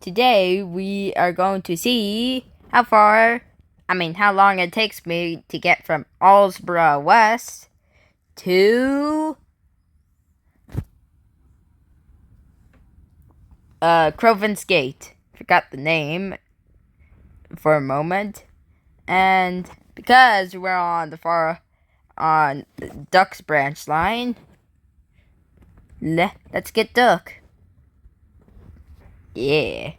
Today we are going to see how long it takes me to get from Arlesbrugh West to Crovan's Gate. Forgot the name for a moment. And because we're on the Duck's branch line, let's get Duck. Yeah.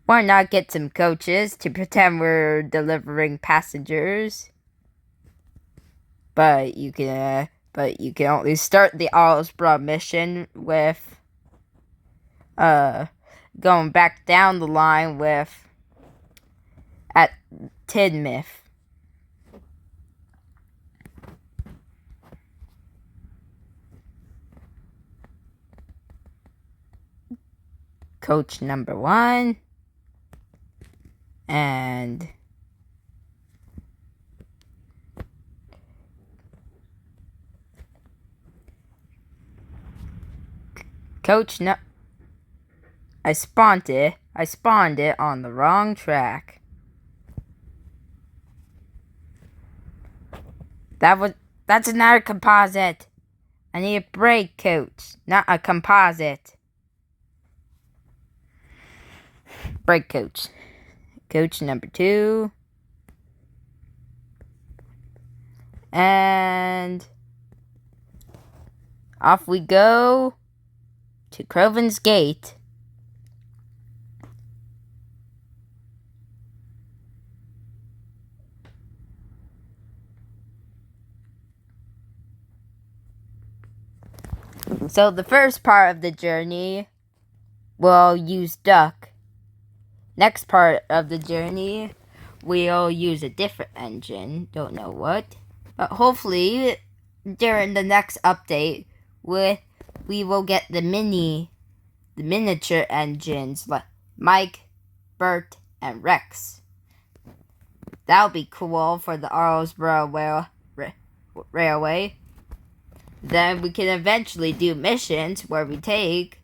Why not get some coaches to pretend we're delivering passengers? But you can only start the Arlesbrugh mission with going back down the line at Tidmouth. Coach number 1 and I spawned it on the wrong track. That's not a composite. I need a brake coach, not a composite. Brake coach. Coach number 2. And off we go to Crovan's Gate. So the first part of the journey, we'll use Duck. Next part of the journey, we'll use a different engine. Don't know what. But hopefully, during the next update, we will get the miniature engines like Mike, Bert, and Rex. That'll be cool for the Arlesbrugh Railway. Then we can eventually do missions where we take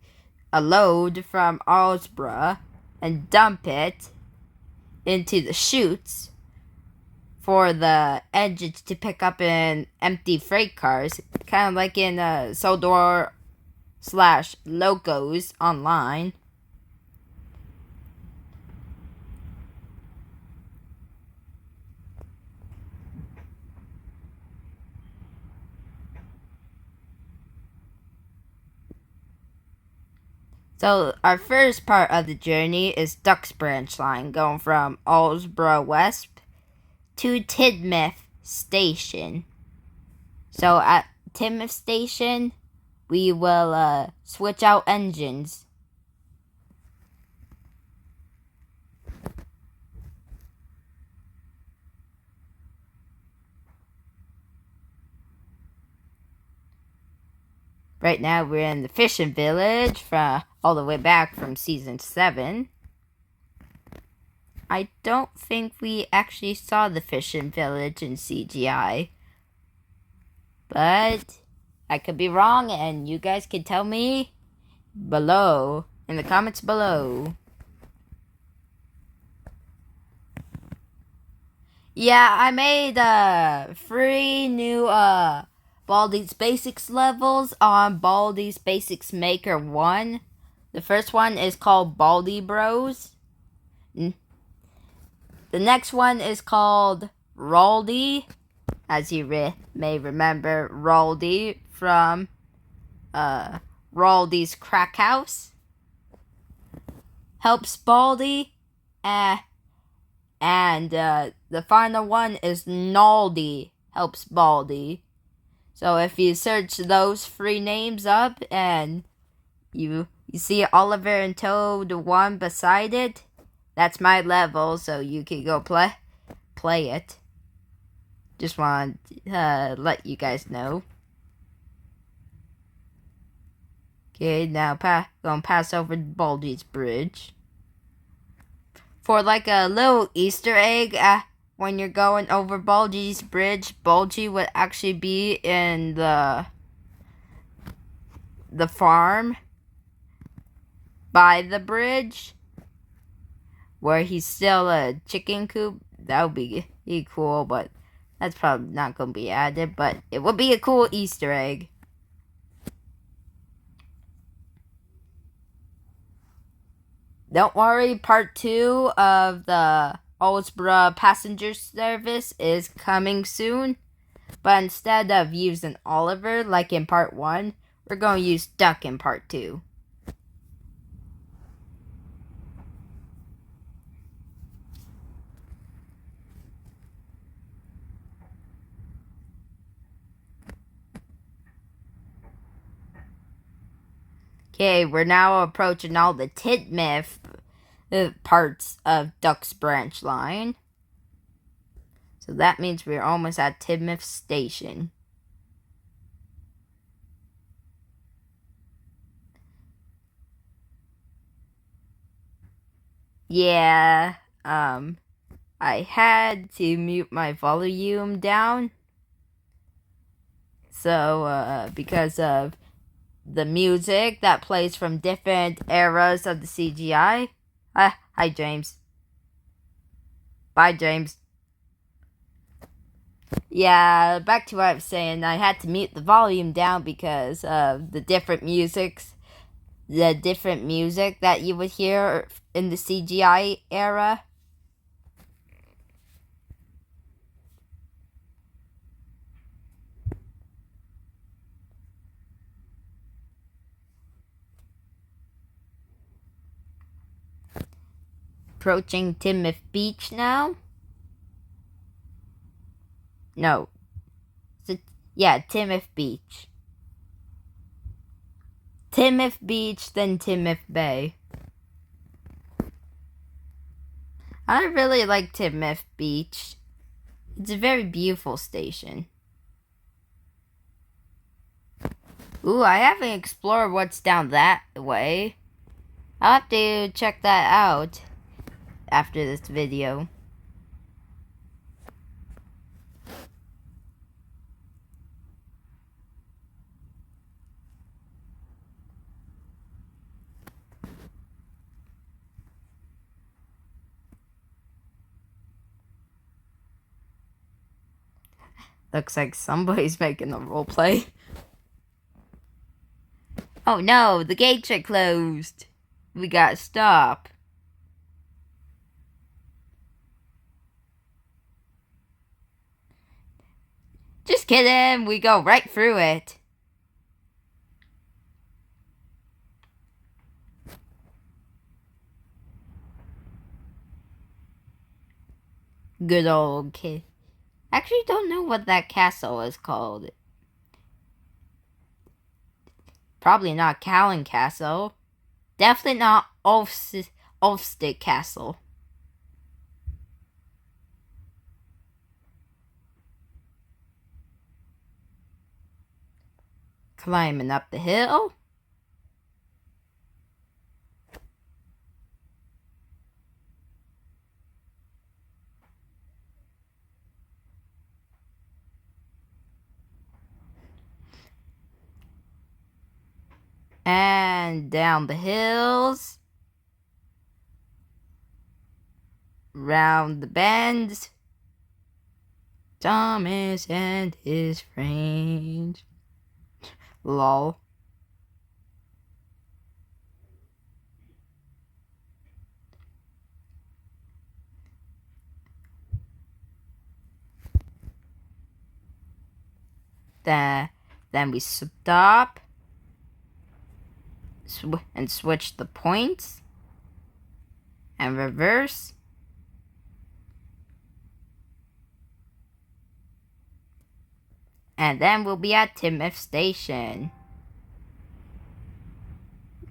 a load from Arlesbrugh and dump it into the chutes for the engines to pick up in empty freight cars, kind of like in Soldor/Locos online. So our first part of the journey is Duck's branch line, going from Arlesbrugh West to Tidmouth Station. So at Tidmouth Station, we will switch out engines. Right now we're in the fishing village all the way back from season 7. I don't think we actually saw the fishing village in CGI. But I could be wrong, and you guys can tell me below, in the comments below. Yeah, I made 3 new Baldi's Basics levels on Baldi's Basics Maker 1. The first one is called Baldi Bros. The next one is called Raldi, as you may remember Raldi from Raldi's Crack House. Helps Baldi, and the final one is Naldi, helps Baldi. So if you search those 3 names up and you see Oliver and Toad, the one beside it, that's my level, so you can go play it. Just want to let you guys know. Okay, now gonna pass over Baldi's Bridge. For like a little Easter egg when you're going over Bulgy's bridge, Bulgy would actually be in the farm by the bridge where he's still a chicken coop. That would be cool, but that's probably not going to be added, but it would be a cool Easter egg. Don't worry, part 2 of the arlesbrugh passenger service is coming soon. But instead of using Oliver like in part 1, we're going to use Duck in part 2. Okay, we're now approaching all the Titmouth parts of Duck's branch line. So that means we're almost at Titmouth Station. Yeah, I had to mute my volume down. So, because of the music that plays from different eras of the CGI. Hi, James. Bye, James. Yeah, back to what I was saying. I had to mute the volume down because of the different music that you would hear in the CGI era. Approaching Titmouth Beach now. No. Yeah, Titmouth Beach. Titmouth Beach, then Titmouth Bay. I really like Titmouth Beach. It's a very beautiful station. Ooh, I haven't explored what's down that way. I'll have to check that out after this video. Looks like somebody's making a roleplay. Oh no, the gates are closed. We gotta stop. Just kidding, we go right through it. Good old kid. Actually, don't know what that castle is called. Probably not Callan Castle. Definitely not Ulfstick Castle. Climbing up the hill. And down the hills. Round the bends. Thomas and his friends. Lol. Then we stop and switch the points and reverse. And then we'll be at Titmouth Station.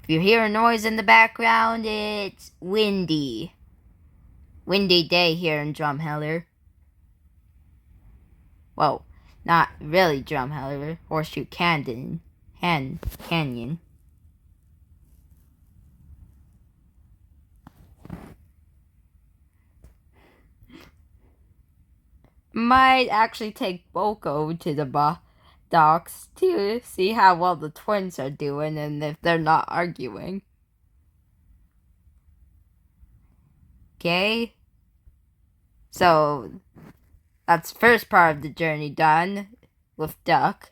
If you hear a noise in the background, it's windy. Windy day here in Drumheller. Well, not really Drumheller. Horseshoe Canyon. Canyon. Might actually take Boko to the docks to see how well the twins are doing and if they're not arguing. Okay? So, that's the first part of the journey done with Duck.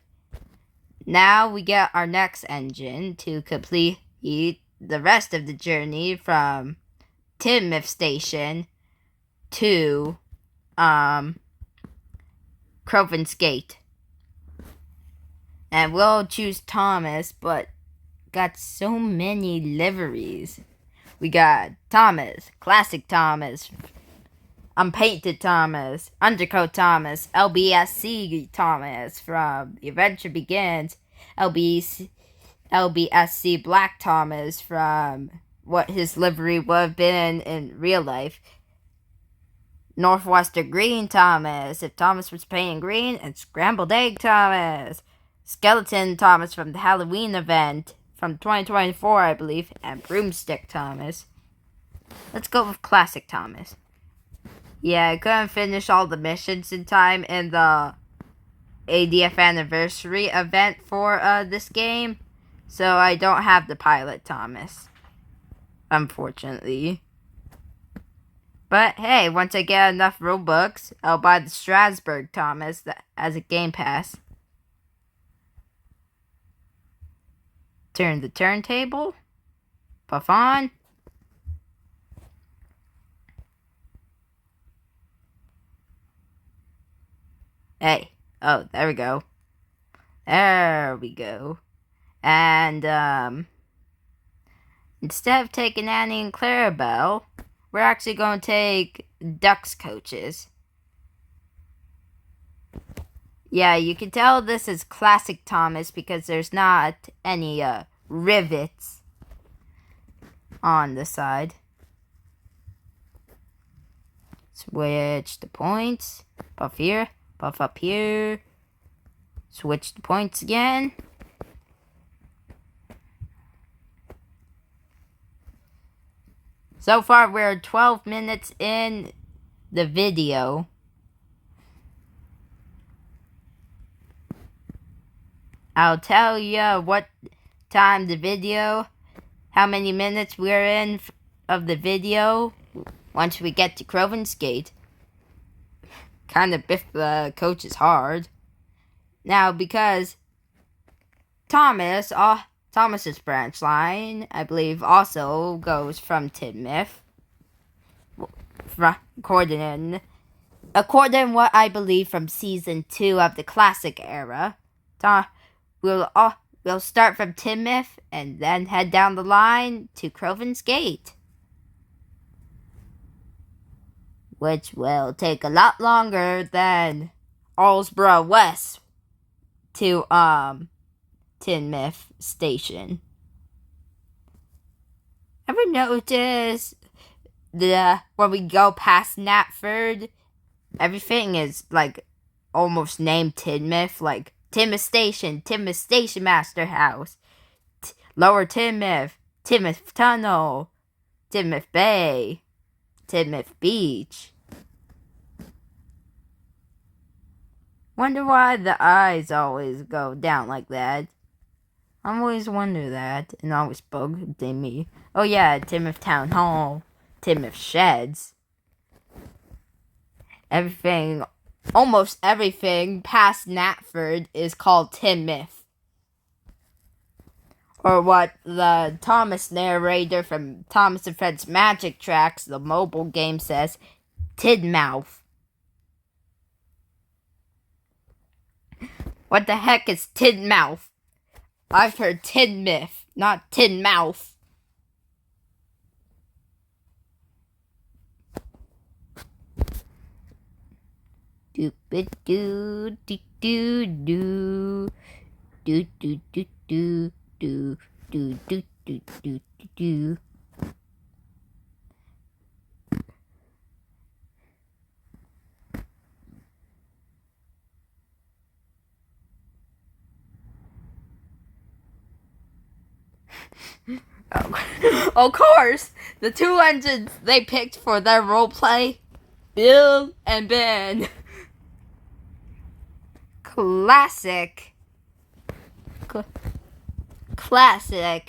Now we get our next engine to complete the rest of the journey from Timoth Station to Crovan's Gate. And we'll choose Thomas, but got so many liveries. We got Thomas, Classic Thomas, Unpainted Thomas, Undercoat Thomas, LBSC Thomas from The Adventure Begins, LBSC Black Thomas from what his livery would have been in real life, Northwestern Green Thomas, if Thomas was painted green, and Scrambled Egg Thomas, Skeleton Thomas from the Halloween event from 2024, I believe, and Broomstick Thomas. Let's go with Classic Thomas. Yeah, I couldn't finish all the missions in time in the 80th anniversary event for this game, so I don't have the Pilot Thomas, unfortunately. But hey, once I get enough Robux, I'll buy the Strasbourg Thomas as a game pass. Turn the turntable. Puff on. Hey. Oh, there we go. There we go. And, instead of taking Annie and Clarabelle, we're actually going to take Duck's coaches. Yeah, you can tell this is Classic Thomas because there's not any rivets on the side. Switch the points. Puff here, puff up here. Switch the points again. So far, we're 12 minutes in the video. I'll tell you what time the video, how many minutes we're in of the video once we get to Crovan's Gate. Kind of biff the coaches hard. Now, because Thomas's branch line, I believe, also goes from Timoth. According what I believe from Season 2 of the Classic era. We'll start from Timoth and then head down the line to Crovan's Gate, which will take a lot longer than Arlesbrugh West to Timoth Station. Ever notice when we go past Knapford, everything is like almost named Timoth, like Timoth Station Master House, Lower Timoth, Timoth Tunnel, Timoth Bay, Timoth Beach. Wonder why the eyes always go down like that. I always wonder that, and always bugged me. Oh yeah, Timoth Town Hall, Timoth Sheds. Almost everything past Knapford is called Timoth. Or what the Thomas narrator from Thomas and Friends Magic Tracks, the mobile game, says, Tidmouth. What the heck is Tidmouth? I've heard Tidmouth, not Tidmouth. Do do do do do do do do do do do do do do do. Of course, the two engines they picked for their roleplay, Bill and Ben. classic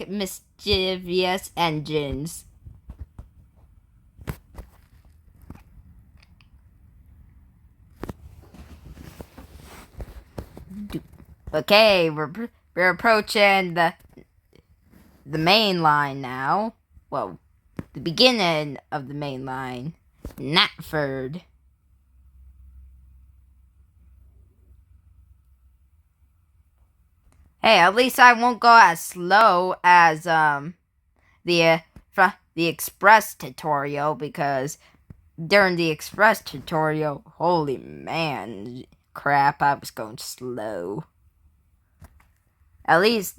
mischievous engines. Okay, we're approaching the main line now. Well, the beginning of the main line, Knapford. Hey, at least I won't go as slow as the express tutorial, because during the express tutorial, holy man, crap, I was going slow. At least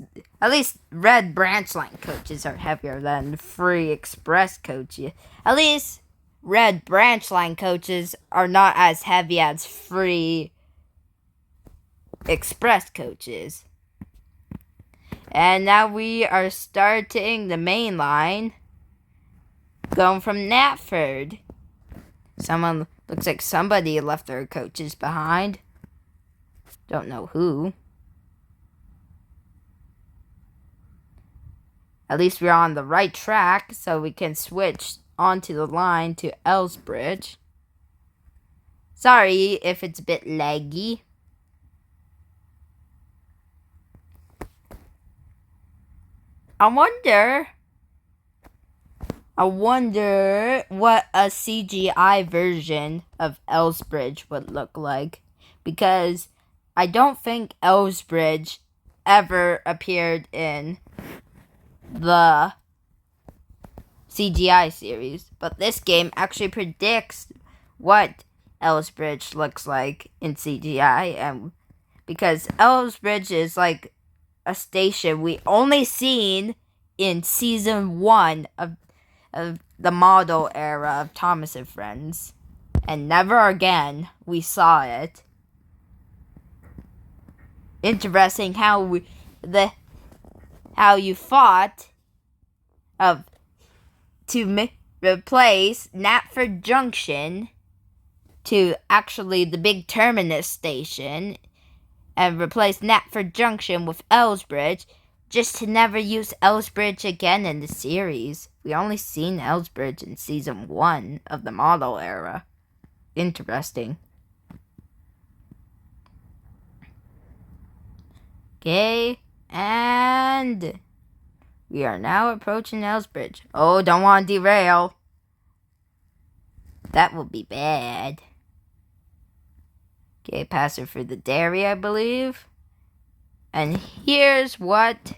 red branch line coaches are heavier than free express coaches. At least red branch line coaches are not as heavy as free express coaches. And now we are starting the main line, going from Knapford. Looks like somebody left their coaches behind. Don't know who. At least we're on the right track, so we can switch onto the line to arlesbrugh. Sorry if it's a bit laggy. I wonder what a CGI version of arlesbrugh would look like, because I don't think arlesbrugh ever appeared in the CGI series, but this game actually predicts what arlesbrugh looks like in CGI, and because arlesbrugh is like a station we only seen in season 1 of the model era of Thomas and Friends, and never again we saw it. Interesting how you fought to replace Knapford Junction to actually the big terminus station, and replace Knapford Junction with arlesbrugh, just to never use arlesbrugh again in the series. We only seen arlesbrugh in season 1 of the model era. Interesting. Okay, and we are now approaching arlesbrugh. Oh, don't want to derail. That will be bad. Okay, pass her through the dairy, I believe. And here's what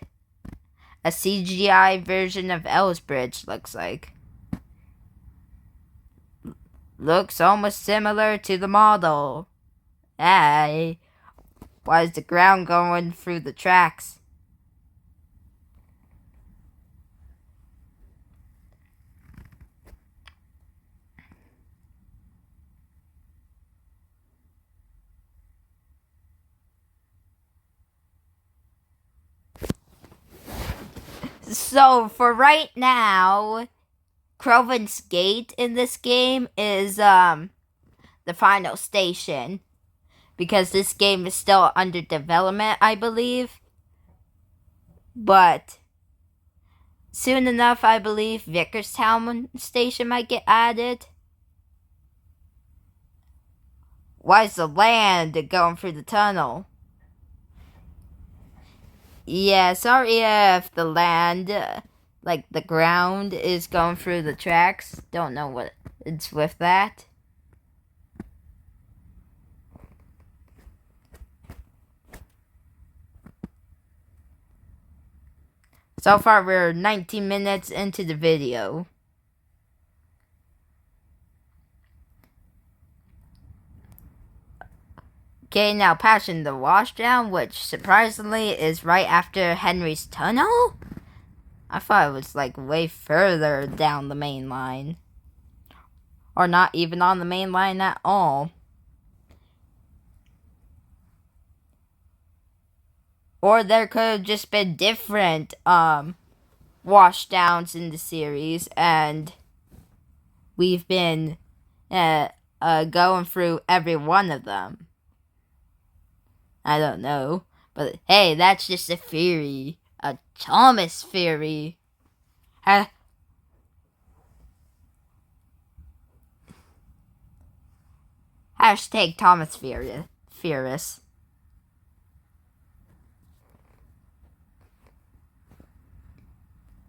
a CGI version of arlesbrugh looks like. Looks almost similar to the model. Hey, why is the ground going through the tracks? So, for right now, Crovan's Gate in this game is the final station, because this game is still under development, I believe. But soon enough, I believe Vickerstown Station might get added. Why is the land going through the tunnel? Yeah, sorry if the land, like the ground, is going through the tracks. Don't know what it's with that. So far, we're 19 minutes into the video. Okay, now passing the washdown, which surprisingly is right after Henry's Tunnel? I thought it was like way further down the main line. Or not even on the main line at all. Or there could have just been different washdowns in the series, and we've been going through every one of them. I don't know. But hey, that's just a theory. A Thomas theory. Hashtag Thomas Theorist.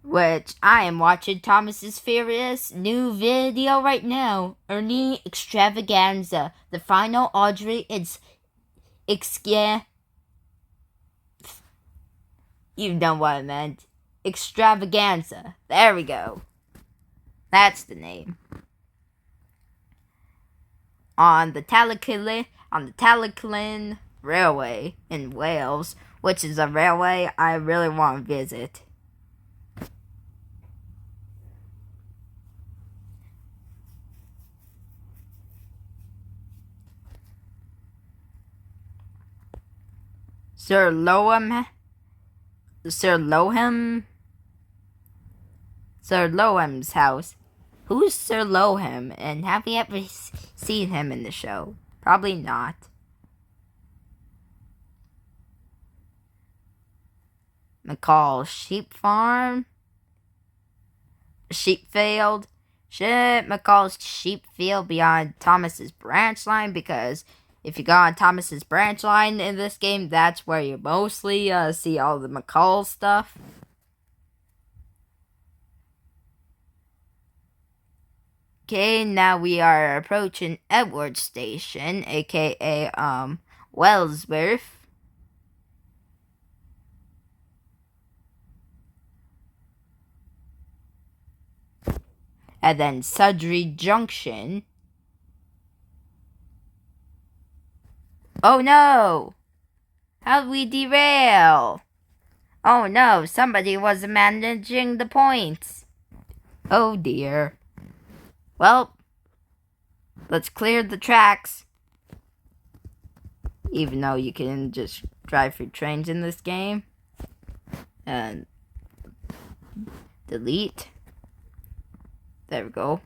Which I am watching Thomas's Furious new video right now. Ernie Extravaganza. The final Audrey you know what I meant. Extravaganza. There we go. That's the name. On the Talyllyn Railway in Wales, which is a railway I really want to visit. Sir Loham's house. Who's Sir Loham, and have we ever seen him in the show? Probably not. McCall's sheep farm. Sheepfield. Should McCall's sheep field be on Thomas's branch line? Because if you go on Thomas's branch line in this game, that's where you mostly see all the McCall stuff. Okay, now we are approaching Edward Station, aka Wellsworth. And then Sudbury Junction. Oh no! How'd we derail? Oh no, somebody was managing the points. Oh dear. Well, let's clear the tracks. Even though you can just drive through trains in this game. And delete. There we go.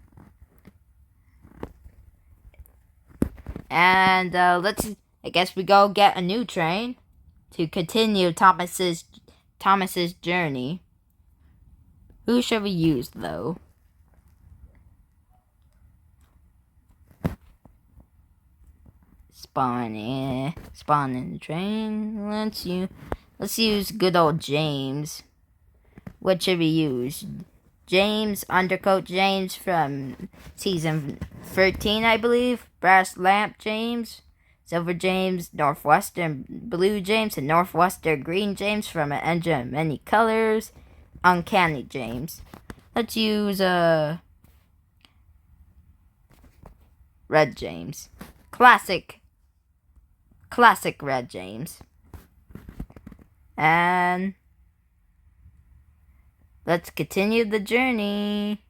And I guess we go get a new train to continue Thomas's journey. Who should we use though? Spawn in the train. Let's use good old James. What should we use? James, Undercoat James from season 13, I believe. Brass Lamp James, Silver James, Northwestern Blue James, and Northwestern Green James from an engine of many colors. Uncanny James. Let's use Red James. Classic Red James. And let's continue the journey.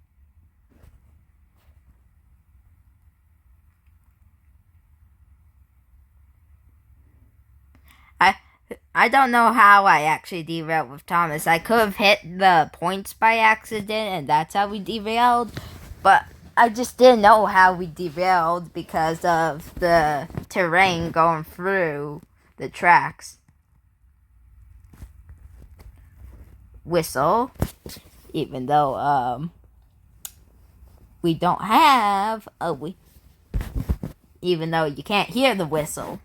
I don't know how I actually derailed with Thomas. I could have hit the points by accident, and that's how we derailed. But I just didn't know how we derailed because of the terrain going through the tracks. Whistle. Even though we don't have even though you can't hear the whistle.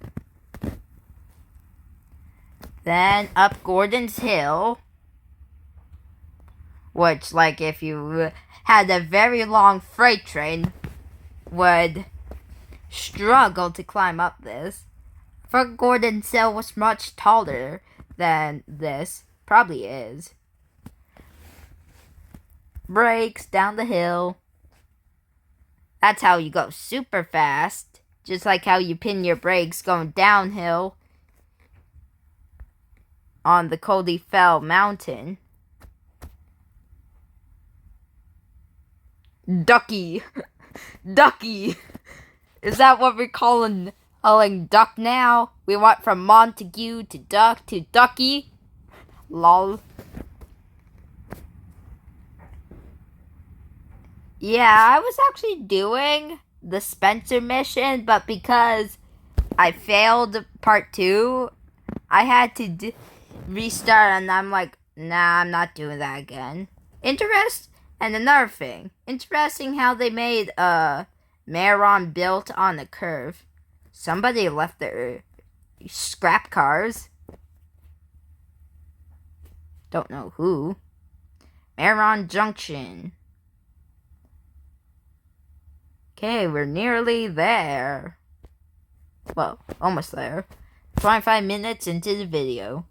Then up Gordon's Hill, which, like, if you had a very long freight train, would struggle to climb up this. For Gordon's Hill was much taller than this. Probably is. Brakes down the hill. That's how you go super fast. Just like how you pin your brakes going downhill on the Cody Fell Mountain. Ducky. Ducky. Is that what we're calling Duck now? We went from Montague to Duck to Ducky. Lol. Yeah, I was actually doing the Spencer mission, but because I failed part 2, I had to restart, and I'm like, nah, I'm not doing that again. And another thing, interesting how they made Maron built on a curve. Somebody left their scrap cars. Don't know who. Maron Junction. Okay, we're nearly there. Well, almost there. 25 minutes into the video.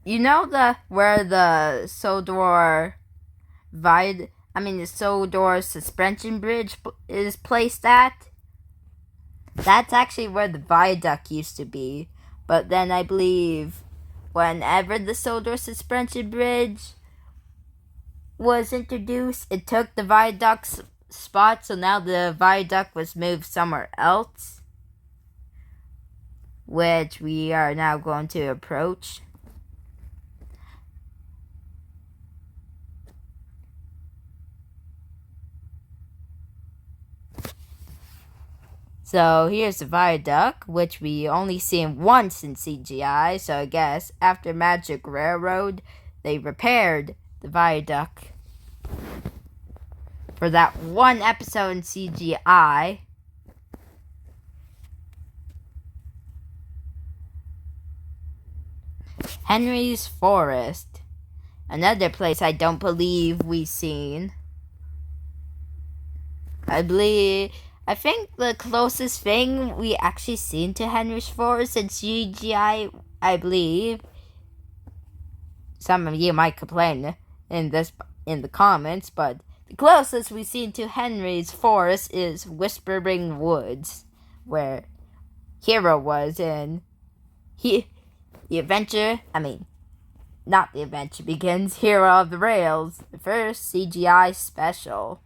You know where the Sodor suspension bridge is placed at? That's actually where the viaduct used to be. But then I believe whenever the Sodor suspension bridge was introduced, it took the viaduct's spot, so now the viaduct was moved somewhere else, which we are now going to approach. So here's the viaduct, which we only seen once in CGI, so I guess after Magic Railroad, they repaired the viaduct for that one episode in CGI. Henry's Forest. Another place I don't believe we've seen. I think the closest thing we actually seen to Henry's Forest in CGI, I believe. Some of you might complain in the comments, but the closest we've seen to Henry's Forest is Whispering Woods, where Hero was in Not The Adventure Begins, Hero of the Rails, the first CGI special.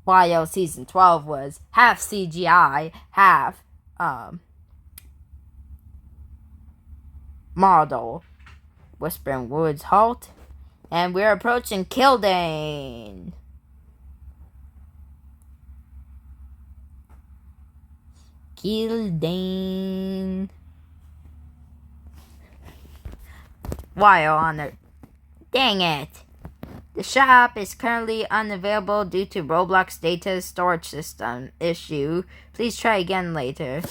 While season 12 was half CGI, half model. Whispering Woods halt, and we're approaching Kildane. While on it. Dang it! The shop is currently unavailable due to Roblox data storage system issue. Please try again later.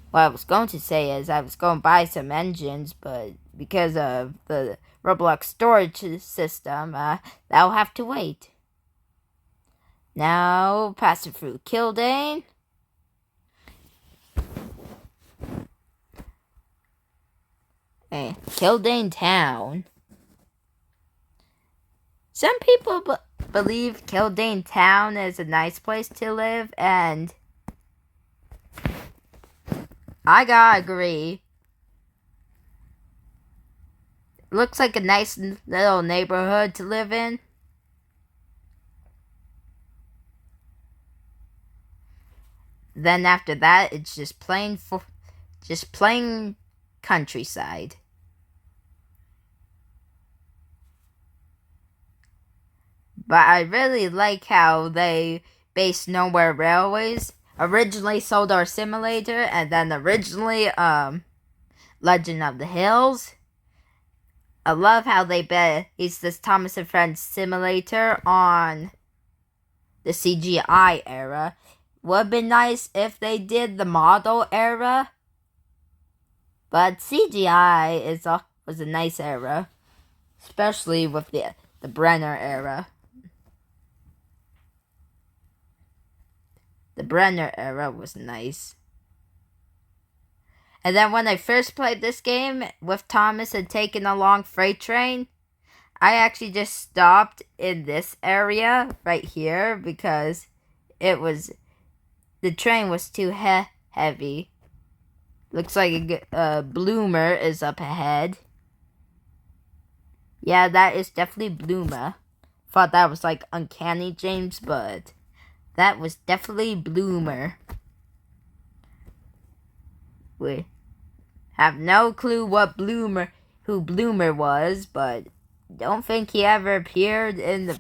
What I was going to say is I was going to buy some engines, but because of the Roblox storage system, that'll have to wait. Now, passing through Kildane. Kildane Town. Some people believe Kildane Town is a nice place to live, and I gotta agree. Looks like a nice little neighborhood to live in. Then after that, it's just plain countryside. But I really like how they based Nowhere Railways. Originally Solar Simulator, and then originally Legend of the Hills. I love how they based this Thomas and Friends Simulator on the CGI era. Would have been nice if they did the model era. But CGI was a nice era. Especially with the Brenner era. The Brenner era was nice. And then when I first played this game with Thomas and taking a long freight train, I actually just stopped in this area right here because the train was too heavy. Looks like a bloomer is up ahead. Yeah, that is definitely Bloomer. Thought that was like Uncanny James, but that was definitely Bloomer. We have no clue what Bloomer who Bloomer was, but don't think he ever appeared in the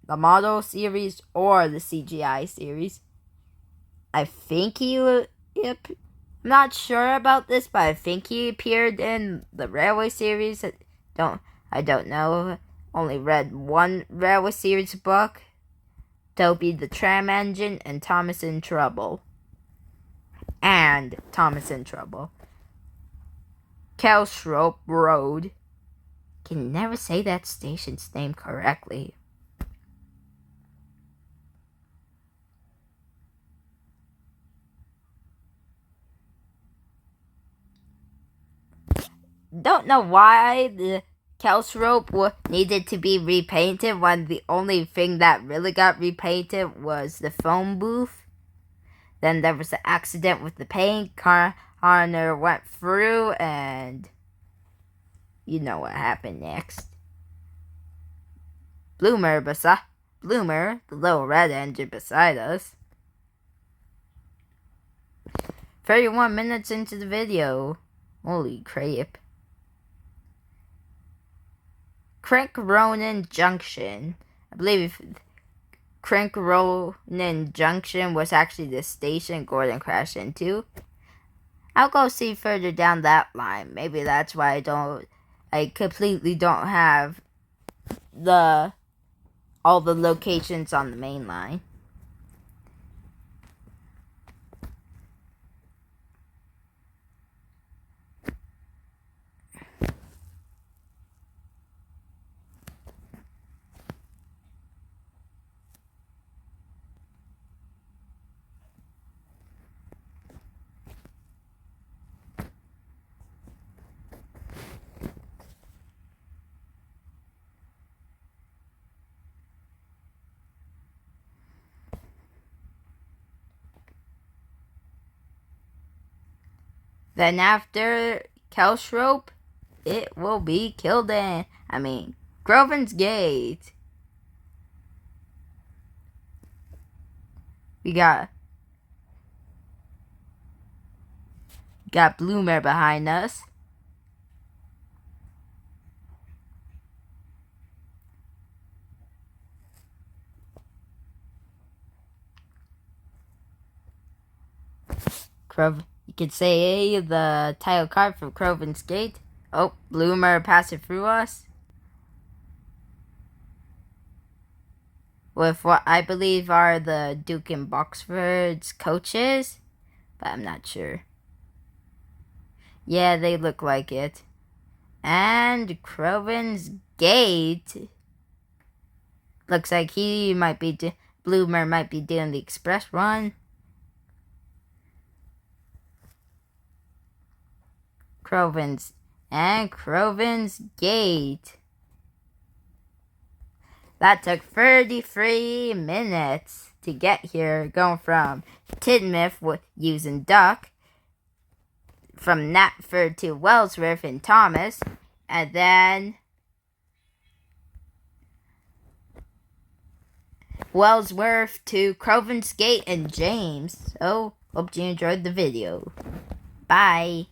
the model series or the CGI series. I think I'm not sure about this, but I think he appeared in the Railway series. I don't know. Only read one Railway series book. Toby the Tram Engine and Thomas in Trouble. Kelsrope Road. Can never say that station's name correctly. Don't know why the Kelsrope needed to be repainted when the only thing that really got repainted was the phone booth. Then there was an accident with the paint. Connor went through and you know what happened next. Bloomer, the little red engine beside us. 31 minutes into the video. Holy crap. Crankronan Junction. I believe Crankronan Junction was actually the station Gordon crashed into. I'll go see further down that line. Maybe that's why I completely don't have all the locations on the main line. Then after Kelsrope, it will be Crovan's Gate. We got Bloomer behind us. You could say the title card for Crovan's Gate. Oh, Bloomer passing through us. With what I believe are the Duke and Boxford's coaches. But I'm not sure. Yeah, they look like it. And Crovan's Gate. Looks like Bloomer might be doing the express run. Crovan's Gate. That took 33 minutes to get here, going from Tidmouth using Duck, from Knapford to Wellsworth and Thomas, and then Wellsworth to Crovan's Gate and James. So, hope you enjoyed the video. Bye.